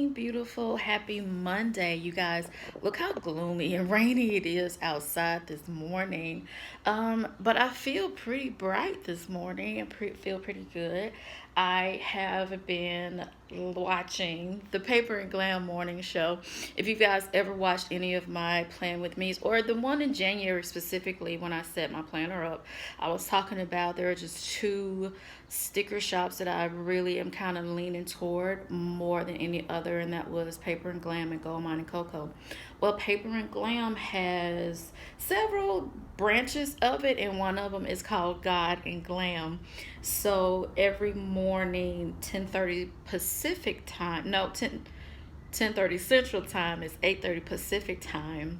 beautiful, happy Monday, you guys. Look how gloomy and rainy it is outside this morning. But I feel pretty bright this morning and feel pretty good. I have been watching the Paper and Glam morning show. If you guys ever watched any of my Plan With Me's or the one in January specifically when I set my planner up, I was talking about there are just two sticker shops that I really am kind of leaning toward more than any other, and that was Paper and Glam and Gold Mine and Cocoa. Well, Paper and Glam has several branches of it, and one of them is called God and Glam. So every morning, 10:30 Pacific time, no, 10:30 Central time is 8:30 Pacific time.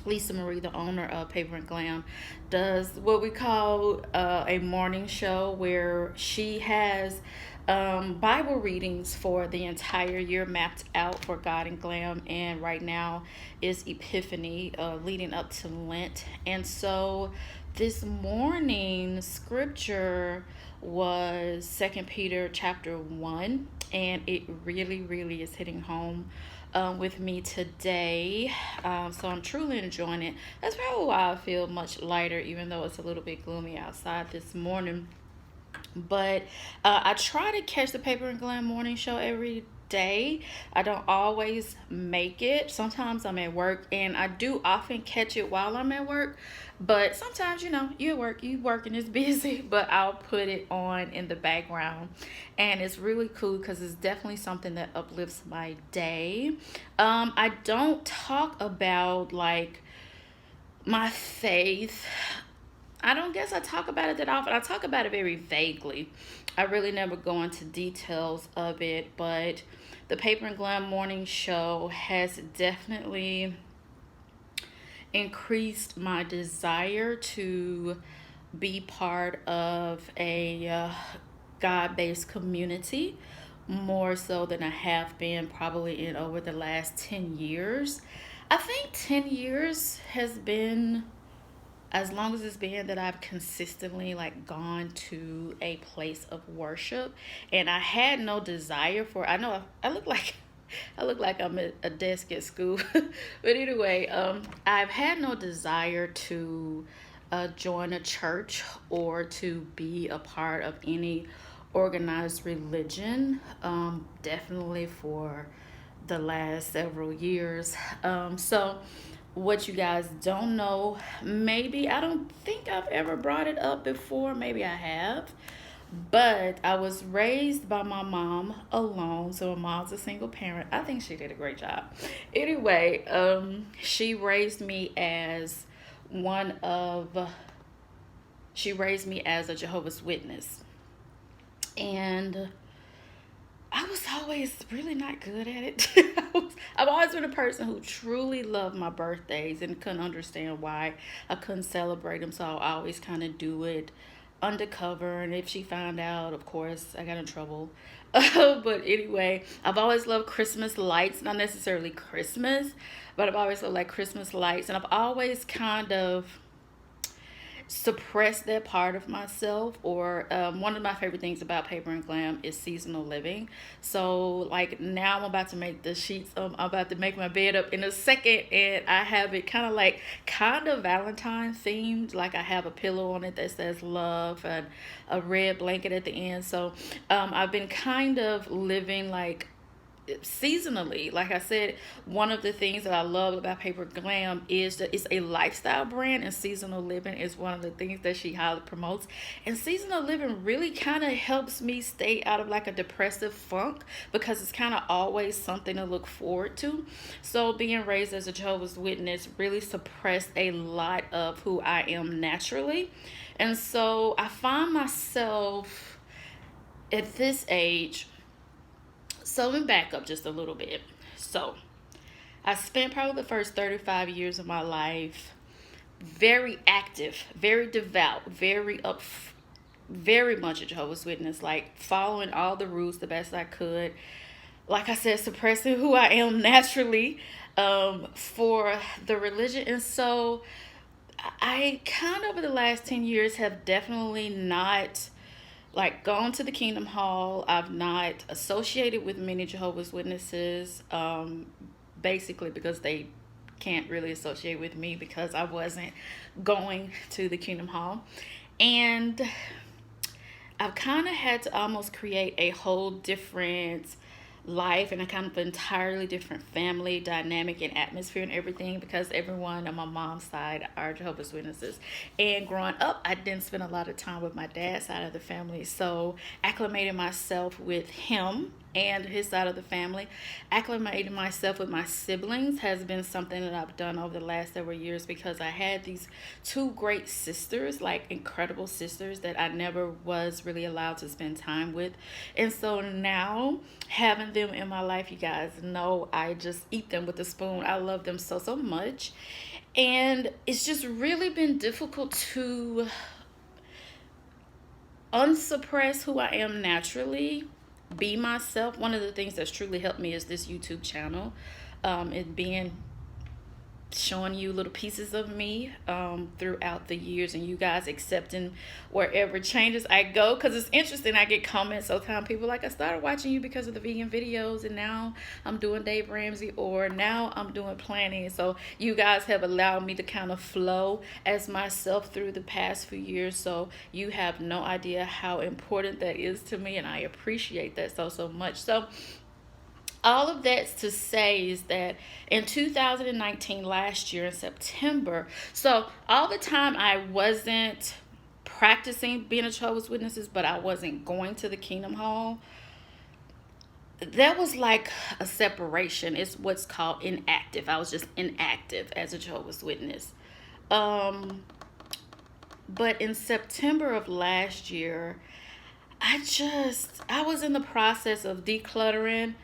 Lisa Marie, the owner of Paper and Glam, does what we call a morning show where she has Bible readings for the entire year mapped out for God and Glam. And right now is Epiphany, leading up to Lent. And so this morning, scripture was Second Peter chapter 1, and it really is hitting home with me today. So I'm truly enjoying it. That's probably why I feel much lighter, even though it's a little bit gloomy outside this morning. But I try to catch the Paper and Glam morning show every day. I don't always make it. Sometimes I'm at work, and I do often catch it while I'm at work. But sometimes, you at work, you working, it's busy, but I'll put it on in the background. And it's really cool because it's definitely something that uplifts my day. I don't talk about like my faith. I don't guess I talk about it that often. I talk about it very vaguely. I really never go into details of it, but the Paper and Glam morning show has definitely increased my desire to be part of a God-based community more so than I have been probably in over the last 10 years. I think 10 years has been as long as it's been that I've consistently like gone to a place of worship, and I had no desire for. I know I look like I look like I'm at a desk at school, but anyway, I've had no desire to join a church or to be a part of any organized religion. Definitely for the last several years. So what you guys don't know, maybe I don't think I've ever brought it up before, maybe I have, but I was raised by my mom alone. So my mom's a single parent. I think she did a great job. Anyway, she raised me as one of she raised me as a Jehovah's Witness, and I was always really not good at it. I've always been a person who truly loved my birthdays and couldn't understand why I couldn't celebrate them. So I always kind of do it undercover. And if she found out, of course, I got in trouble. But anyway, I've always loved Christmas lights. Not necessarily Christmas, but I've always loved like Christmas lights. And I've always kind of suppress that part of myself. Or one of my favorite things about Paper and Glam is seasonal living. So like now I'm about to make the sheets I'm about to make my bed up in a second, and I have it kind of Valentine themed. Like I have a pillow on it that says love and a red blanket at the end. So I've been kind of living like seasonally. Like I said, one of the things that I love about Paper Glam is that it's a lifestyle brand, and seasonal living is one of the things that she highly promotes. And seasonal living really kind of helps me stay out of like a depressive funk because it's kind of always something to look forward to. So being raised as a Jehovah's Witness really suppressed a lot of who I am naturally. And so I find myself at this age. So let me back up just a little bit. So I spent probably the first 35 years of my life very active, very devout, very much a Jehovah's Witness, like following all the rules the best I could. Like I said, suppressing who I am naturally for the religion. And so I kind of over the last 10 years have definitely not like gone to the Kingdom Hall. I've not associated with many Jehovah's Witnesses, basically because they can't really associate with me because I wasn't going to the Kingdom Hall. And I've kind of had to almost create a whole different life and a kind of entirely different family dynamic and atmosphere and everything, because everyone on my mom's side are Jehovah's Witnesses. And growing up, I didn't spend a lot of time with my dad's side of the family, so acclimating myself with him and his side of the family, acclimating myself with my siblings has been something that I've done over the last several years, because I had these two great sisters, like incredible sisters, that I never was really allowed to spend time with. And so now having them in my life, you guys know I just eat them with a spoon. I love them so, so much. And it's just really been difficult to unsuppress who I am naturally, be myself. One of the things that's truly helped me is this YouTube channel, it being showing you little pieces of me throughout the years, and you guys accepting wherever changes I go, because it's interesting. I get comments sometimes, people like, I started watching you because of the vegan videos, and now I'm doing Dave Ramsey, or now I'm doing planning. So you guys have allowed me to kind of flow as myself through the past few years, so you have no idea how important that is to me, and I appreciate that so, so much. So all of that's to say is that in 2019, last year in September, so all the time I wasn't practicing being a Jehovah's Witnesses, but I wasn't going to the Kingdom Hall. That was like a separation. It's what's called inactive. I was just inactive as a Jehovah's Witness. But in September of last year, I was in the process of decluttering.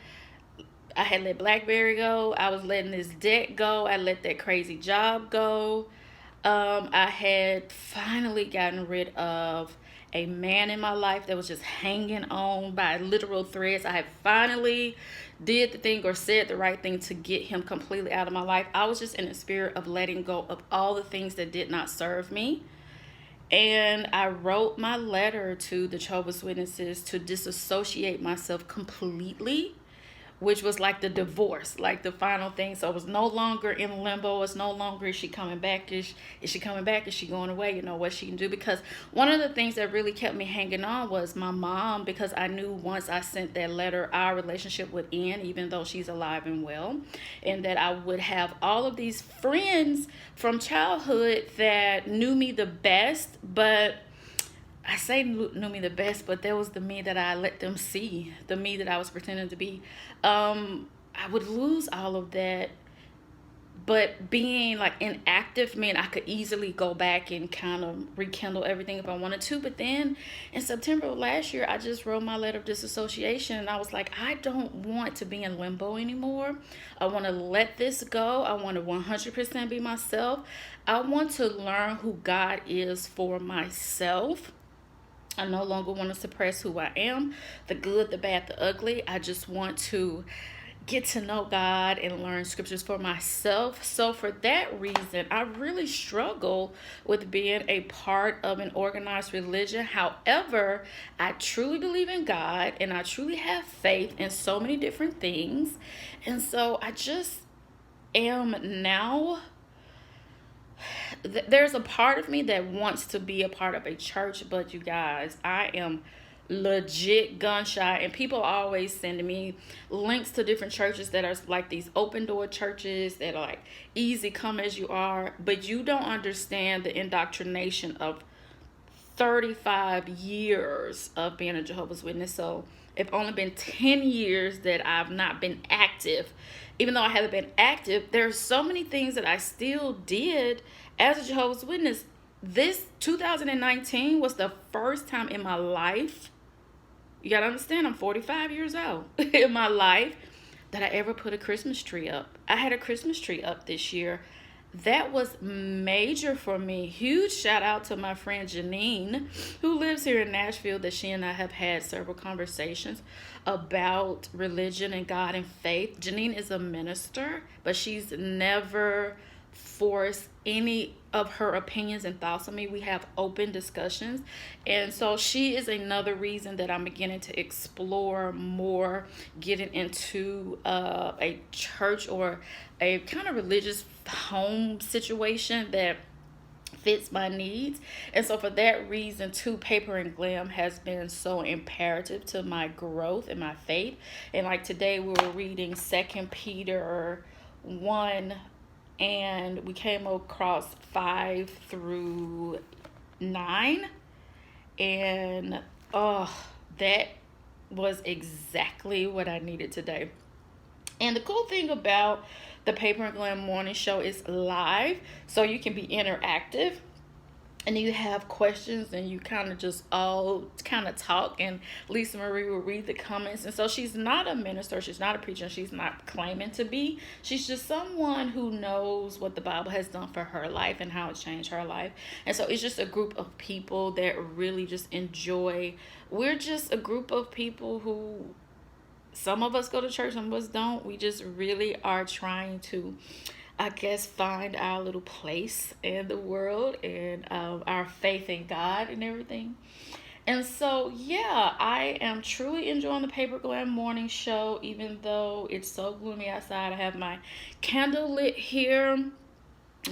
I had let BlackBerry go. I was letting this debt go. I let that crazy job go. I had finally gotten rid of a man in my life that was just hanging on by literal threads. I had finally did the thing or said the right thing to get him completely out of my life. I was just in the spirit of letting go of all the things that did not serve me. And I wrote my letter to the Jehovah's Witnesses to disassociate myself completely, which was like the divorce, like the final thing. So it was no longer in limbo. It's no longer, is she coming back? Is she coming back? Is she going away? You know, what she can do. Because one of the things that really kept me hanging on was my mom, because I knew once I sent that letter, our relationship would end, even though she's alive and well. And that I would have all of these friends from childhood that knew me the best, but I say knew me the best, but there was the me that I let them see, the me that I was pretending to be. I would lose all of that. But being like inactive meant I could easily go back and kind of rekindle everything if I wanted to. But then in September of last year, I just wrote my letter of disassociation, and I was like, I don't want to be in limbo anymore. I want to let this go. I want to 100% be myself. I want to learn who God is for myself. I no longer want to suppress who I am, the good, the bad, the ugly. I just want to get to know God and learn scriptures for myself. So for that reason, I really struggle with being a part of an organized religion. However, I truly believe in God, and I truly have faith in so many different things. And so I just am now, there's a part of me that wants to be a part of a church, but you guys, I am legit gun shy, and people are always sending me links to different churches that are like these open door churches that are like easy, come as you are, but you don't understand the indoctrination of 35 years of being a Jehovah's Witness. So it's only been 10 years that I've not been active. Even though I haven't been active, there are so many things that I still did as a Jehovah's Witness. This 2019 was the first time in my life, you gotta understand, I'm 45 years old, in my life, that I ever put a Christmas tree up. I had a Christmas tree up this year. That was major for me. Huge shout out to my friend Janine, who lives here in Nashville, that she and I have had several conversations about religion and God and faith. Janine is a minister, but she's never force any of her opinions and thoughts on me. We have open discussions. And so she is another reason that I'm beginning to explore more, getting into a church or a kind of religious home situation that fits my needs. And so for that reason too, Paper and Glam has been so imperative to my growth and my faith. And like today we were reading 2 Peter 1, and we came across 5 through 9. And that was exactly what I needed today. And the cool thing about the Paper and Glam morning show is live, so you can be interactive and you have questions and you kind of just all kind of talk, and Lisa Marie will read the comments. And so she's not a minister, she's not a preacher, she's not claiming to be. She's just someone who knows what the Bible has done for her life and how it's changed her life. And so it's just a group of people that really just enjoy. We're just a group of people who, some of us go to church, some of us don't. We just really are trying to, I guess, find our little place in the world and our faith in God and everything. And so, yeah, I am truly enjoying the Paper Glam morning show, even though it's so gloomy outside. I have my candle lit here,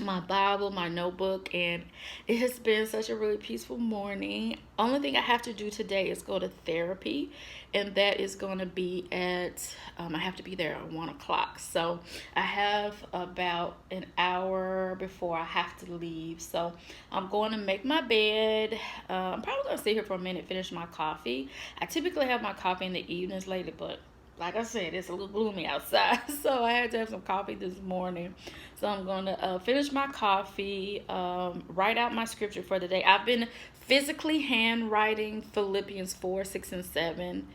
my Bible, my notebook, and it has been such a really peaceful morning. Only thing I have to do today is go to therapy, and that is going to be at I have to be there at 1 o'clock. So I have about an hour before I have to leave. So I'm going to make my bed. I'm probably going to sit here for a minute, finish my coffee. I typically have my coffee in the evenings lately, but like I said, it's a little gloomy outside, so I had to have some coffee this morning. So I'm going to finish my coffee, write out my scripture for the day. I've been physically handwriting Philippians 4, 6, and 7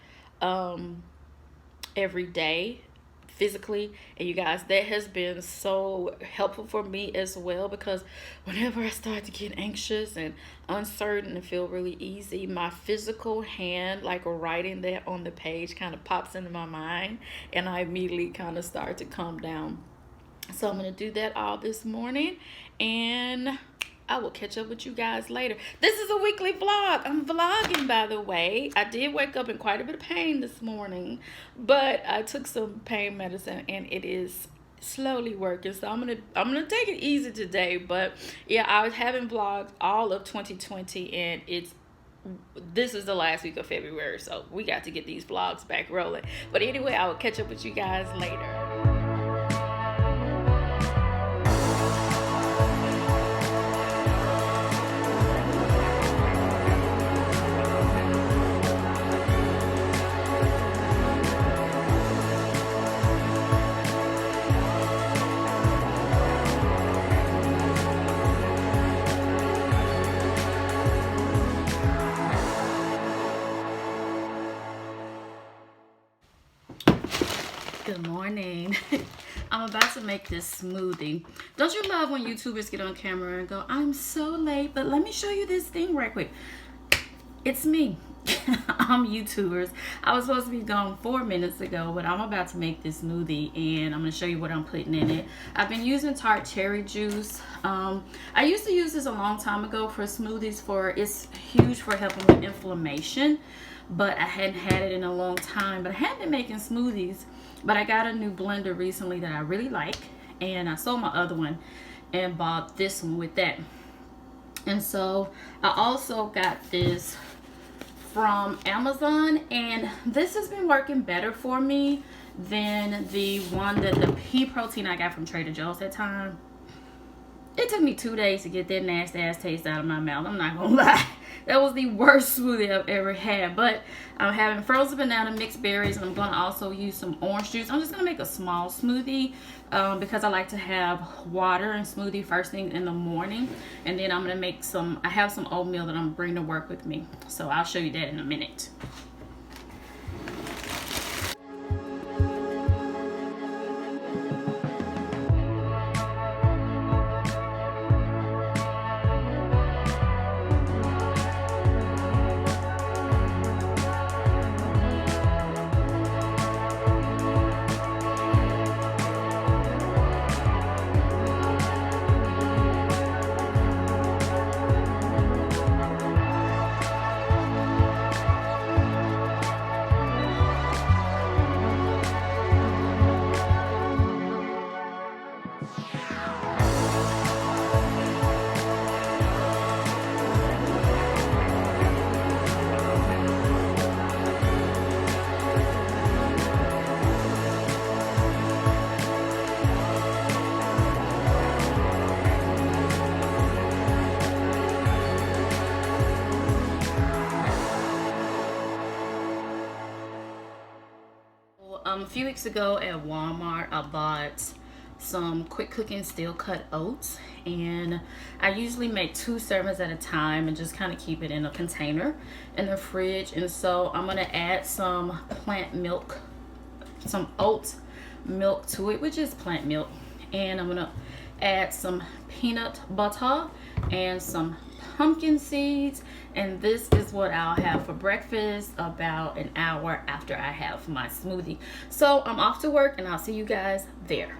every day, physically. And you guys, that has been so helpful for me as well, because whenever I start to get anxious and uncertain and feel really easy, my physical hand, like writing that on the page, kind of pops into my mind, and I immediately kind of start to calm down. So I'm going to do that all this morning, and I will catch up with you guys later. This is a weekly vlog. I'm vlogging, by the way. I did wake up in quite a bit of pain this morning, but I took some pain medicine and it is slowly working. So I'm gonna take it easy today. But yeah, I haven't vlogged all of 2020, and this is the last week of February, so we got to get these vlogs back rolling. But anyway, I will catch up with you guys later. Good morning. I'm about to make this smoothie. Don't you love when YouTubers get on camera and go, I'm so late, but let me show you this thing right quick. It's me. I'm YouTubers. I was supposed to be gone 4 minutes ago, but I'm about to make this smoothie, and I'm going to show you what I'm putting in it. I've been using tart cherry juice. I used to use this a long time ago for smoothies. It's huge for helping with inflammation, but I hadn't had it in a long time. But I had been making smoothies, but I got a new blender recently that I really like, and I sold my other one and bought this one with that. And so I also got this from Amazon, and this has been working better for me than the one that the pea protein I got from Trader Joe's that time. It took me 2 days to get that nasty ass taste out of my mouth. I'm not gonna lie. That was the worst smoothie I've ever had. But I'm having frozen banana, mixed berries, and I'm gonna also use some orange juice. I'm just gonna make a small smoothie because I like to have water and smoothie first thing in the morning. And then I'm gonna make I have some oatmeal that I'm gonna bring to work with me. So I'll show you that in a minute. A few weeks ago at Walmart, I bought some quick cooking steel cut oats, and I usually make 2 servings at a time and just kind of keep it in a container in the fridge. And so I'm gonna add some plant milk, some oat milk to it, which is plant milk, and I'm gonna add some peanut butter and some pumpkin seeds, and this is what I'll have for breakfast about an hour after I have my smoothie. So I'm off to work, and I'll see you guys there.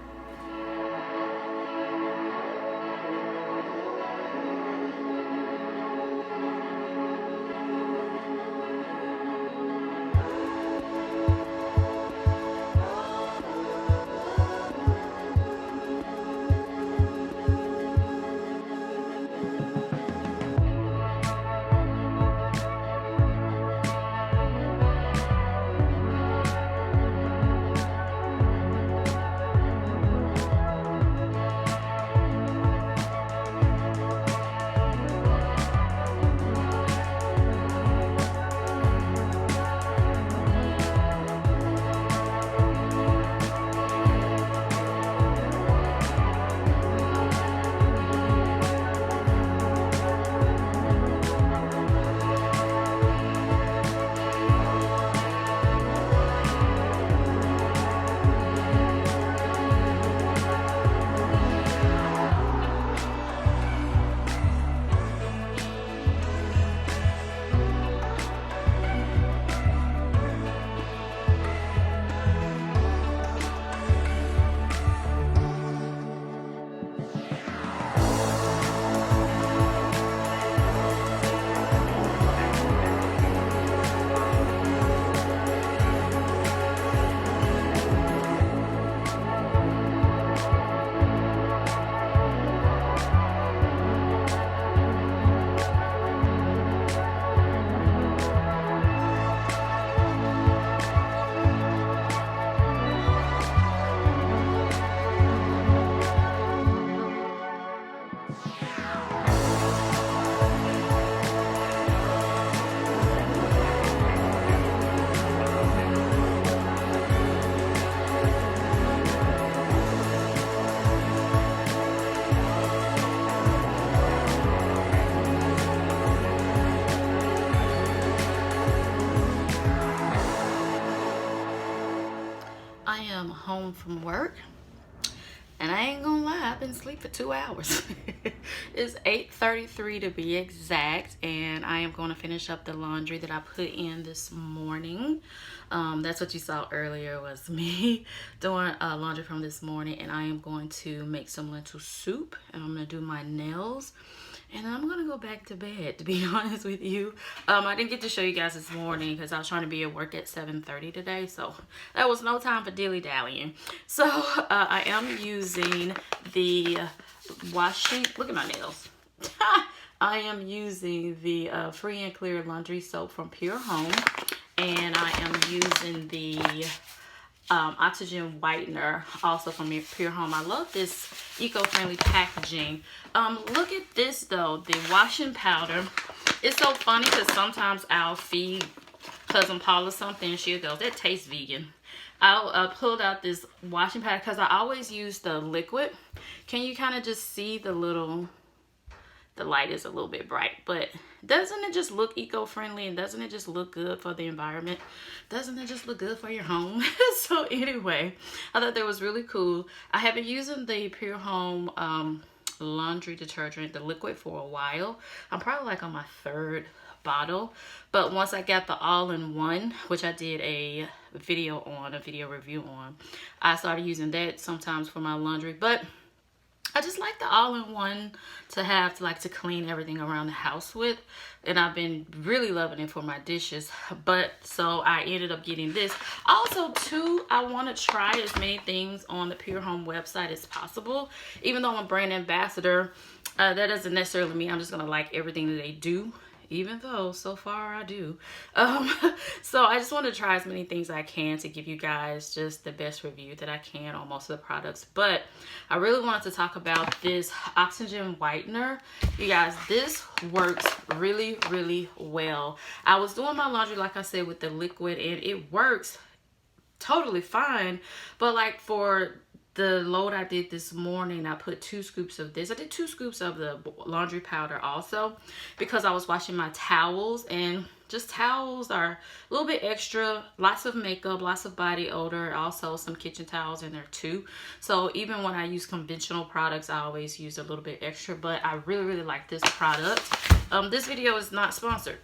I am home from work, and I ain't gonna lie, I've been asleep for 2 hours. It's 8:33 to be exact, and I am going to finish up the laundry that I put in this morning. That's what you saw earlier, was me doing laundry from this morning, and I am going to make some lentil soup, and I'm gonna do my nails, and I'm gonna go back to bed, to be honest with you. I didn't get to show you guys this morning because I was trying to be at work at 7:30 today, so that was no time for dilly-dallying. So I am using the washing, look at my nails. I am using the free and clear laundry soap from Pure Home, and I am using the oxygen whitener also from Pure Home. I love this eco-friendly packaging. Look at this though, the washing powder. It's so funny because sometimes I'll feed cousin Paula something and she goes, that tastes vegan. I pulled out this washing powder because I always use the liquid. Can you kind of just see the little, the light is a little bit bright, but doesn't it just look eco-friendly, and doesn't it just look good for the environment? Doesn't it just look good for your home? So anyway, I thought that was really cool. I have been using the Pure Home laundry detergent, the liquid, for a while. I'm probably like on my 3rd bottle, but once I got the all-in-one, which I did a video review on, I started using that sometimes for my laundry. But I just like the all-in-one to have to clean everything around the house with, and I've been really loving it for my dishes. But so I ended up getting this. Also too, I want to try as many things on the Pure Home website as possible. Even though I'm a brand ambassador, that doesn't necessarily mean I'm just gonna like everything that they do, even though so far I do. So I just want to try as many things I can to give you guys just the best review that I can on most of the products. But I really wanted to talk about this oxygen whitener. You guys, this works really, really well. I was doing my laundry, like I said, with the liquid, and it works totally fine. But like for the load I did this morning, I put 2 scoops of this. I did 2 scoops of the laundry powder also because I was washing my towels, and just towels are a little bit extra, lots of makeup, lots of body odor, also some kitchen towels in there too. So even when I use conventional products, I always use a little bit extra, but I really like this product. This video is not sponsored.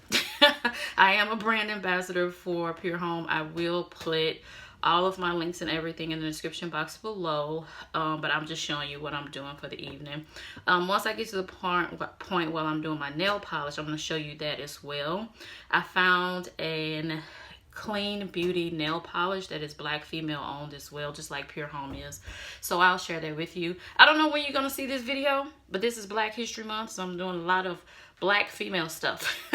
I am a brand ambassador for Pure Home. I will put all of my links and everything in the description box below, but I'm just showing you what I'm doing for the evening. Once I get to the point while I'm doing my nail polish, I'm going to show you that as well. I found an clean beauty nail polish that is Black female owned as well, just like Pure Home is, so I'll share that with you. I don't know when you're going to see this video, but this is Black History Month, so I'm doing a lot of Black female stuff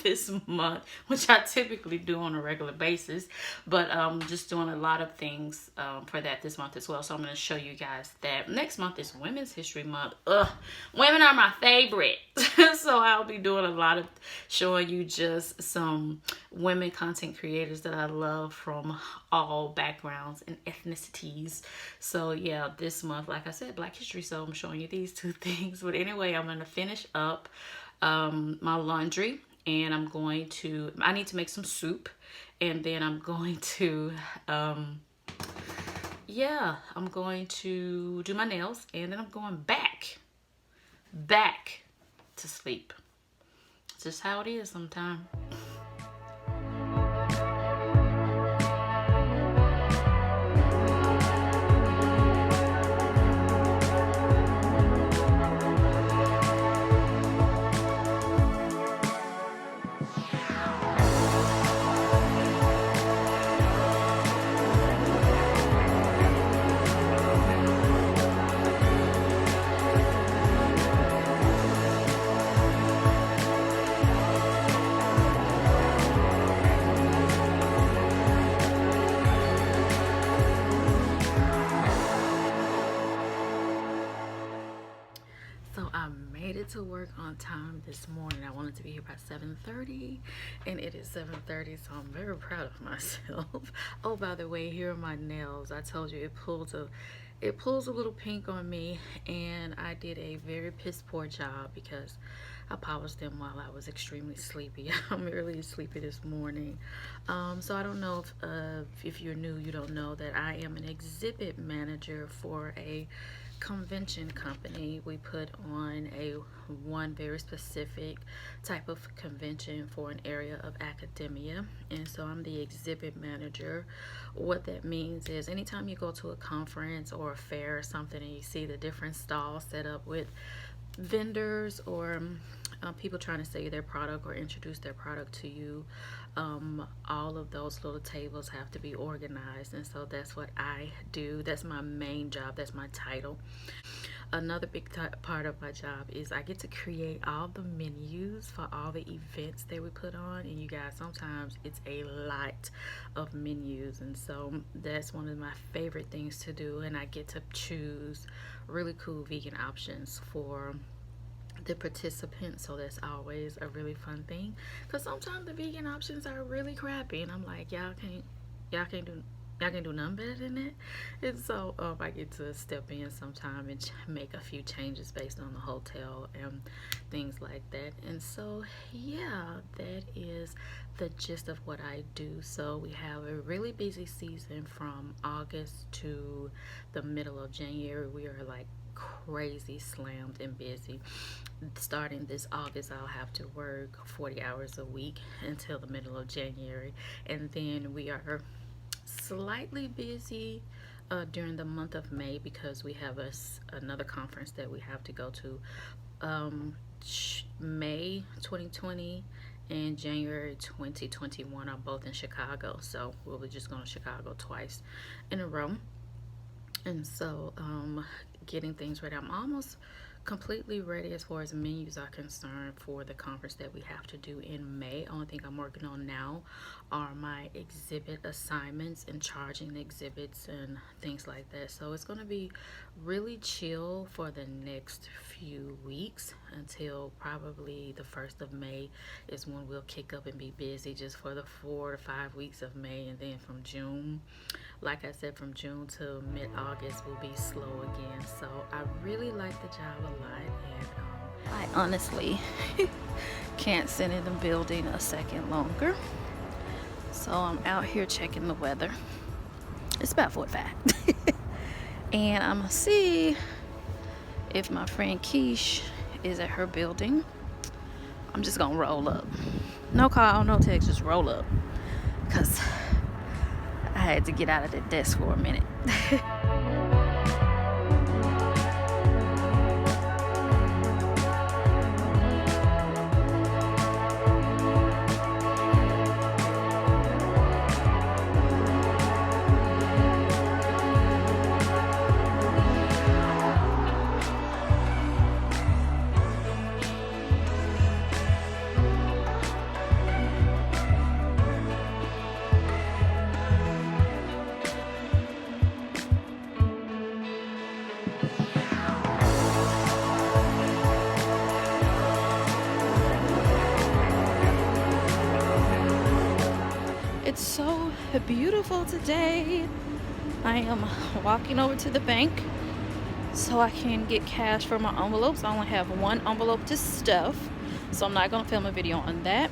this month, which I typically do on a regular basis, but just doing a lot of things for that this month as well. So I'm going to show you guys that. Next month is Women's History Month. Women are my favorite. So I'll be doing a lot of showing you just some women content creators that I love from all backgrounds and ethnicities. So yeah, this month, like I said, Black History, so I'm showing you these 2 things. But anyway, I'm going to finish up my laundry, and I need to make some soup, and then I'm going to yeah, I'm going to do my nails, and then I'm going back to sleep. It's just how it is sometimes. So I made it to work on time this morning. I wanted to be here by 7:30, and it is 7:30, so I'm very proud of myself. Oh, by the way, here are my nails. I told you it pulls a little pink on me, and I did a very piss poor job because I polished them while I was extremely sleepy. I'm really sleepy this morning. So I don't know if you're new, you don't know that I am an exhibit manager for a convention company. We put on one very specific type of convention for an area of academia, and so I'm the exhibit manager. What that means is anytime you go to a conference or a fair or something and you see the different stalls set up with vendors or people trying to sell you their product or introduce their product to you, all of those little tables have to be organized, and so that's what I do. That's my main job. That's my title. Another big part of my job is I get to create all the menus for all the events that we put on, and you guys, sometimes it's a lot of menus, and so that's one of my favorite things to do, and I get to choose really cool vegan options for the participants, so that's always a really fun thing, because sometimes the vegan options are really crappy and I'm like, y'all can't do nothing better than that. And so I get to step in sometime and make a few changes based on the hotel and things like that. And so yeah, that is the gist of what I do. So we have a really busy season from August to the middle of January. We are like crazy slammed and busy. Starting this August, I'll have to work 40 hours a week until the middle of January, and then we are slightly busy during the month of May because we have another conference that we have to go to. May 2020 and January 2021 are both in Chicago, so we'll be just going to Chicago twice in a row. And so getting things ready. I'm almost completely ready as far as menus are concerned for the conference that we have to do in May. Only thing I'm working on now are my exhibit assignments and charging the exhibits and things like that. So it's going to be really chill for the next few weeks until probably the 1st of May is when we'll kick up and be busy, just for the 4 to 5 weeks of May. And then from June, like I said, from June to mid-August will be slow again. So I really like the job a lot, and I honestly can't sit in the building a second longer. So I'm out here checking the weather. It's about 45. And I'm gonna see if my friend Keish is at her building. I'm just gonna roll up. No call, no text, just roll up. Cause I had to get out of the desk for a minute. It's so beautiful today. I am walking over to the bank so I can get cash for my envelopes. I only have one envelope to stuff, so I'm not gonna film a video on that.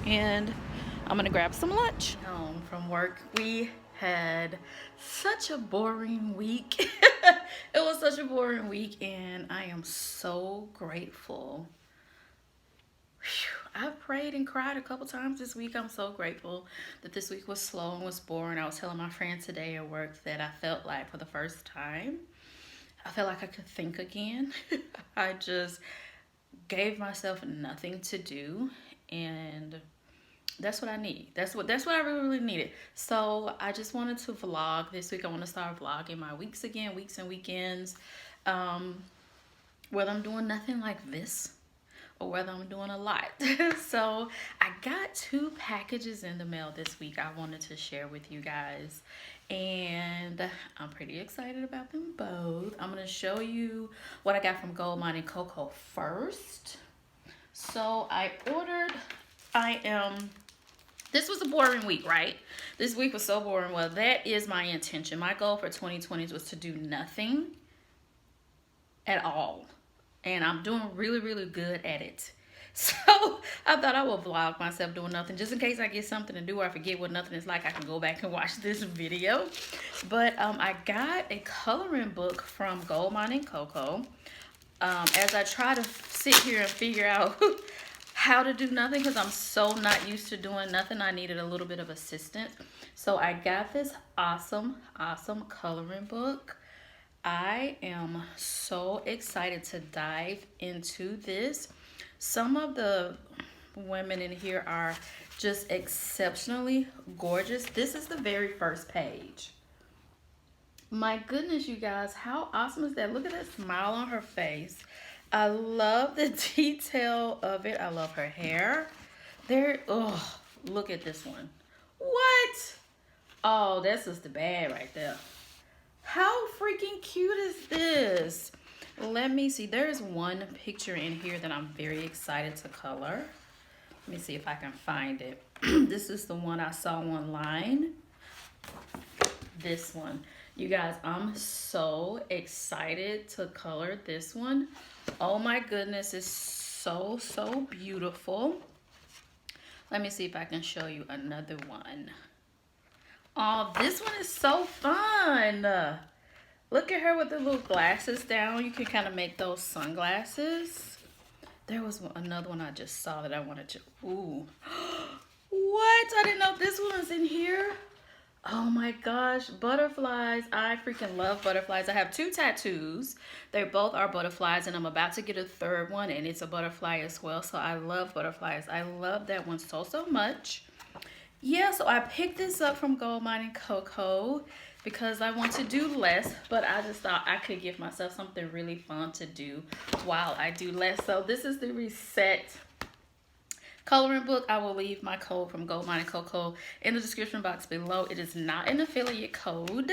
And I'm gonna grab some lunch. Home from work. We had such a boring week. It was such a boring week, and I am so grateful. I prayed and cried a couple times this week. I'm so grateful that this week was slow and was boring. I was telling my friend today at work that I felt like for the first time, I felt like I could think again. I just gave myself nothing to do, and that's what I need. That's what I really needed. So I just wanted to vlog this week. I want to start vlogging my weeks again, weeks and weekends, whether I'm doing nothing like this or whether I'm doing a lot. So I got 2 packages in the mail this week I wanted to share with you guys, and I'm pretty excited about them both. I'm going to show you what I got from Gold Mining Cocoa first. So this was a boring week, right? This week was so boring. Well, that is my intention. My goal for 2020 was to do nothing at all. And I'm doing really, really good at it. So I thought I would vlog myself doing nothing, just in case I get something to do or I forget what nothing is like. I can go back and watch this video. But I got a coloring book from Gold Mining Cocoa. As I try to sit here and figure out how to do nothing, because I'm so not used to doing nothing, I needed a little bit of assistance. So I got this awesome coloring book. I am so excited to dive into this. Some of the women in here are just exceptionally gorgeous. This is the very first page. My goodness, you guys, how awesome is that? Look at that smile on her face. I love the detail of it. I love her hair. Oh, look at this one. What? Oh, that's just the bad right there. How freaking cute is this? Let me see. There's one picture in here that I'm very excited to color. Let me see if I can find it. This is the one I saw online. This one. You guys, I'm so excited to color this one. Oh my goodness, it's so beautiful. Let me see if I can show you another one. Oh, this one is so fun. Look at her with the little glasses down. You can kind of make those sunglasses. There was another one I just saw that I wanted to. Ooh. What? I didn't know this one was in here. Oh my gosh, butterflies. I freaking love butterflies. I have 2 tattoos. They both are butterflies, and I'm about to get a 3rd one, and it's a butterfly as well. So I love butterflies. I love that one so much. Yeah, so I picked this up from Gold Mining Cocoa because I want to do less, but I just thought I could give myself something really fun to do while I do less. So this is the Reset coloring book. I will leave my code from Gold Mining Cocoa in the description box below. It is not an affiliate code,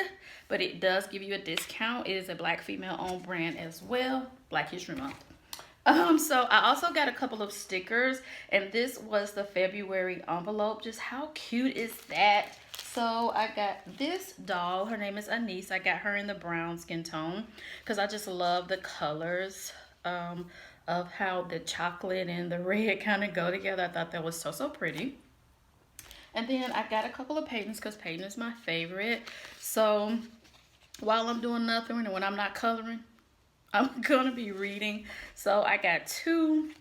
but it does give you a discount. It is a Black female owned brand as well. Black History Month. So I also got a couple of stickers, and this was the February envelope. Just how cute is that? So I got this doll. Her name is Anise. I got her in the brown skin tone because I just love the colors of how the chocolate and the red kind of go together. I thought that was so, so pretty. And then I got a couple of paintings because painting is my favorite. So while I'm doing nothing and when I'm not coloring, I'm gonna be reading. So I got two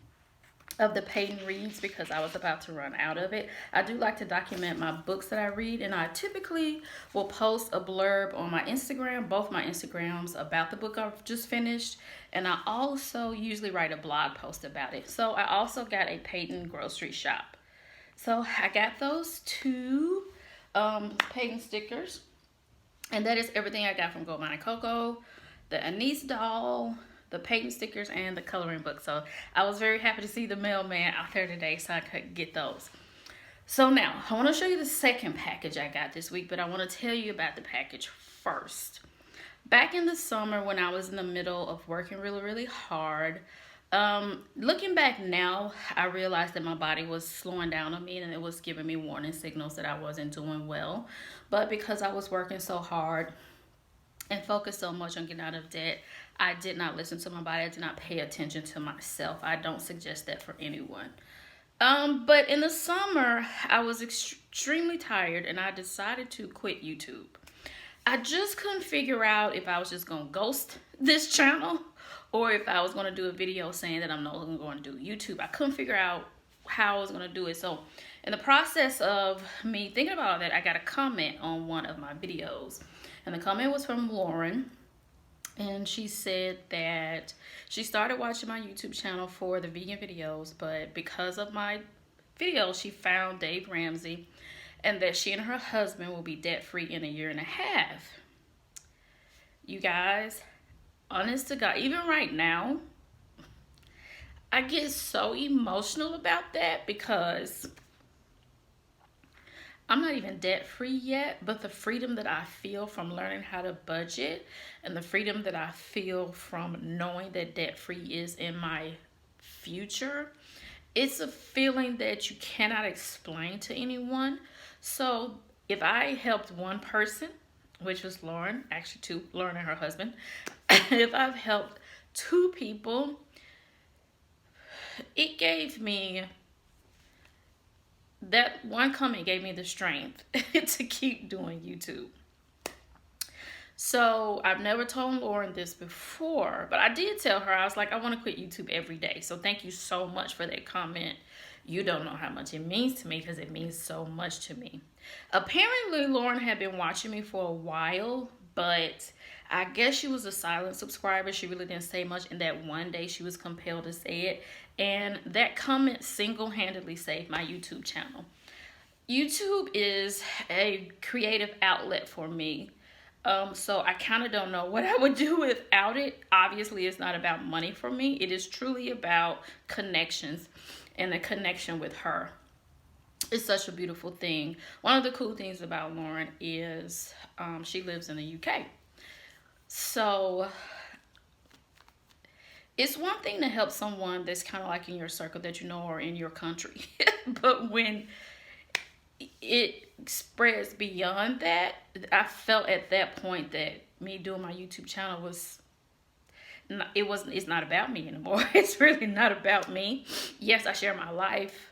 of the Peyton reads because I was about to run out of it. I do like to document my books that I read, and I typically will post a blurb on my Instagram, both my Instagrams, about the book I've just finished, and I also usually write a blog post about it. So I also got a Peyton grocery shop. So I got those two Peyton stickers, and that is everything I got from Gold Mine and Coco, the Anise doll, the Peyton stickers, and the coloring book. So I was very happy to see the mailman out there today so I could get those. So now I want to show you the second package I got this week, but I want to tell you about the package first. Back in the summer when I was in the middle of working really, really hard, looking back now, I realized that my body was slowing down on me and it was giving me warning signals that I wasn't doing well. But because I was working so hard and focused so much on getting out of debt, I did not listen to my body. I did not pay attention to myself. I don't suggest that for anyone. But in the summer, I was extremely tired and I decided to quit YouTube. I just couldn't figure out if I was just going to ghost this channel or if I was going to do a video saying that I'm no longer going to do YouTube. I couldn't figure out how I was going to do it. So in the process of me thinking about that, I got a comment on one of my videos. And the comment was from Lauren. And she said that she started watching my YouTube channel for the vegan videos, but because of my videos, she found Dave Ramsey and that she and her husband will be debt-free in a year and a half. You guys, honest to God, even right now, I get so emotional about that because I'm not even debt free yet, but the freedom that I feel from learning how to budget and the freedom that I feel from knowing that debt free is in my future, it's a feeling that you cannot explain to anyone. So if I helped one person, which was Lauren, actually two, Lauren and her husband, if I've helped two people, it gave me that one comment gave me the strength to keep doing YouTube. So I've never told Lauren this before, but I did tell her, I was like, I want to quit YouTube every day. So thank you so much for that comment. You don't know how much it means to me because it means so much to me. Apparently, Lauren had been watching me for a while, but I guess she was a silent subscriber. She really didn't say much, and that one day she was compelled to say it. And that comment single-handedly saved my YouTube channel. YouTube is a creative outlet for me. So I kind of don't know what I would do without it. Obviously, it's not about money for me. It is truly about connections and the connection with her. It's such a beautiful thing. One of the cool things about Lauren is she lives in the UK. So it's one thing to help someone that's kind of like in your circle that you know or in your country. But when it spreads beyond that, I felt at that point that me doing my YouTube channel it's not about me anymore. It's really not about me. Yes, I share my life,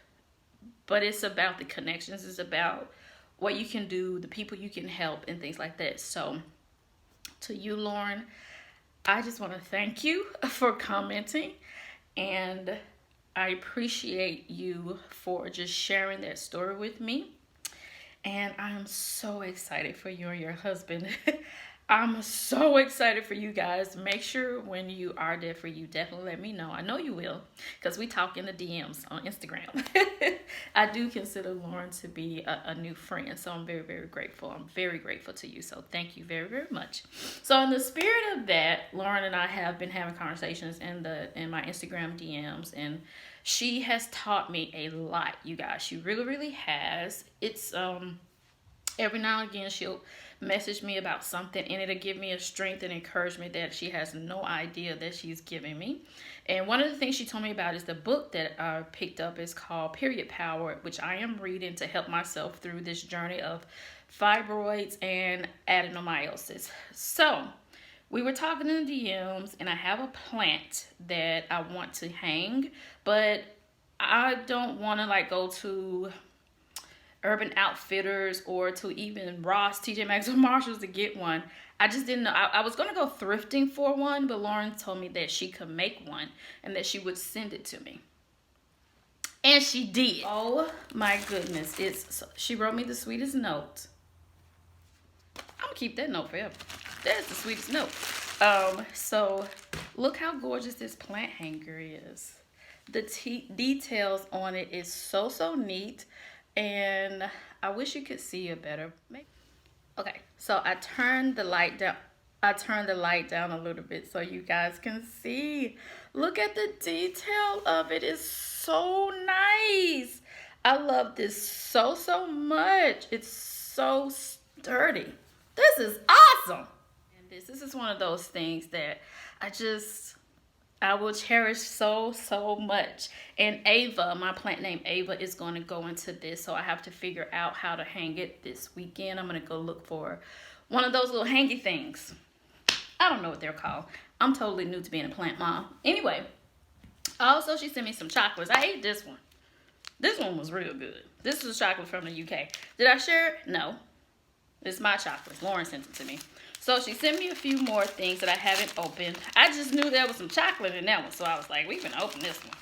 but it's about the connections. It's about what you can do, the people you can help, and things like that. So to you, Lauren, I just want to thank you for commenting, and I appreciate you for just sharing that story with me. And I am so excited for you and your husband. I'm so excited for you guys. Make sure when you are debt free, you definitely let me know. I know you will, because we talk in the DMs on Instagram. I do consider Lauren to be a new friend, so I'm very, very grateful. I'm very grateful to you, so thank you very, very much. So in the spirit of that, Lauren and I have been having conversations in my Instagram DMs, and she has taught me a lot, you guys. She really, really has. It's every now and again she'll message me about something, and it'll give me a strength and encouragement that she has no idea that she's giving me. And one of the things she told me about is the book that I picked up is called Period Power, which I am reading to help myself through this journey of fibroids and adenomyosis. So we were talking in the DMs, and I have a plant that I want to hang, but I don't want to like go to Urban Outfitters or to even Ross, TJ Maxx, or Marshalls to get one. I just didn't know. I was going to go thrifting for one, but Lauren told me that she could make one and that she would send it to me. And she did. Oh my goodness. She wrote me the sweetest note. I'm going to keep that note forever. That's the sweetest note. So look how gorgeous this plant hanger is. The details on it is so neat, and I wish you could see it better. Okay, so I turned the light down. I turned the light down a little bit so you guys can see. Look at the detail of it. It's so nice. I love this so much. It's so sturdy. This is awesome. And this is one of those things that I will cherish so much. And Ava, my plant named Ava, is going to go into this. So I have to figure out how to hang it this weekend. I'm going to go look for one of those little hangy things. I don't know what they're called. I'm totally new to being a plant mom. Anyway, also she sent me some chocolates. I ate this one. This one was real good. This is chocolate from the UK. Did I share it? No. It's my chocolate. Lauren sent it to me. So she sent me a few more things that I haven't opened. I just knew there was some chocolate in that one. So I was like, we can open this one.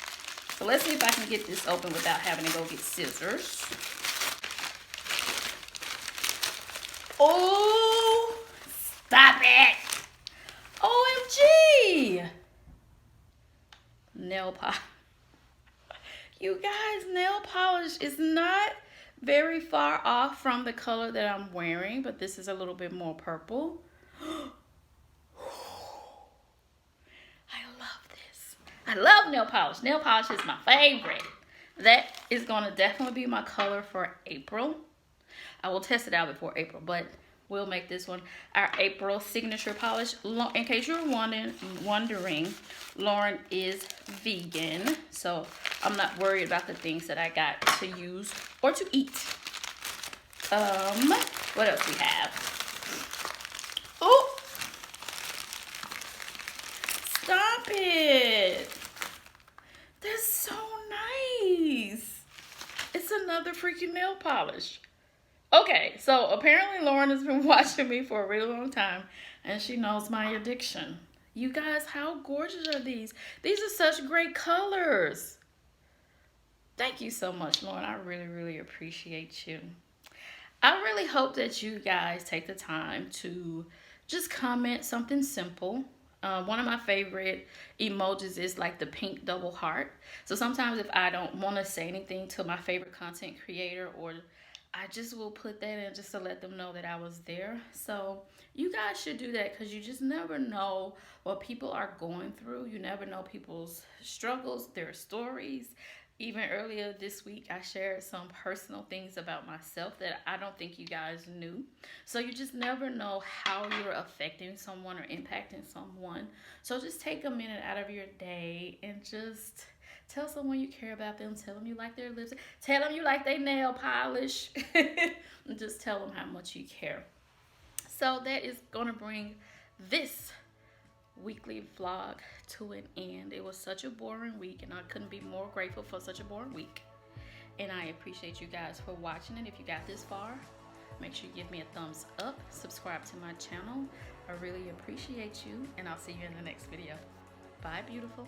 So let's see if I can get this open without having to go get scissors. Oh, stop it. OMG. Nail polish. You guys, nail polish is not very far off from the color that I'm wearing, but this is a little bit more purple. I love this. I love nail polish. Nail polish is my favorite. That is going to definitely be my color for April. I will test it out before April, but we'll make this one our April signature polish. In case you're wondering, Lauren is vegan, so I'm not worried about the things that I got to use or to eat. What else we have? Oh, stop it. That's so nice. It's another freaking nail polish. Okay, so apparently Lauren has been watching me for a really long time, and she knows my addiction. You guys, how gorgeous are these? These are such great colors. Thank you so much, Lauren. I really appreciate you. I really hope that you guys take the time to just comment something simple. One of my favorite emojis is like the pink double heart. So sometimes if I don't want to say anything to my favorite content creator, or I just will put that in just to let them know that I was there. So you guys should do that, because you just never know what people are going through. You never know people's struggles, their stories. Even earlier this week, I shared some personal things about myself that I don't think you guys knew. So you just never know how you're affecting someone or impacting someone. So just take a minute out of your day and just tell someone you care about them. Tell them you like their lips. Tell them you like their nail polish. And just tell them how much you care. So that is going to bring this weekly vlog to an end. It was such a boring week, and I couldn't be more grateful for such a boring week. And I appreciate you guys for watching it. If you got this far, make sure you give me a thumbs up. Subscribe to my channel. I really appreciate you, and I'll see you in the next video. Bye, beautiful.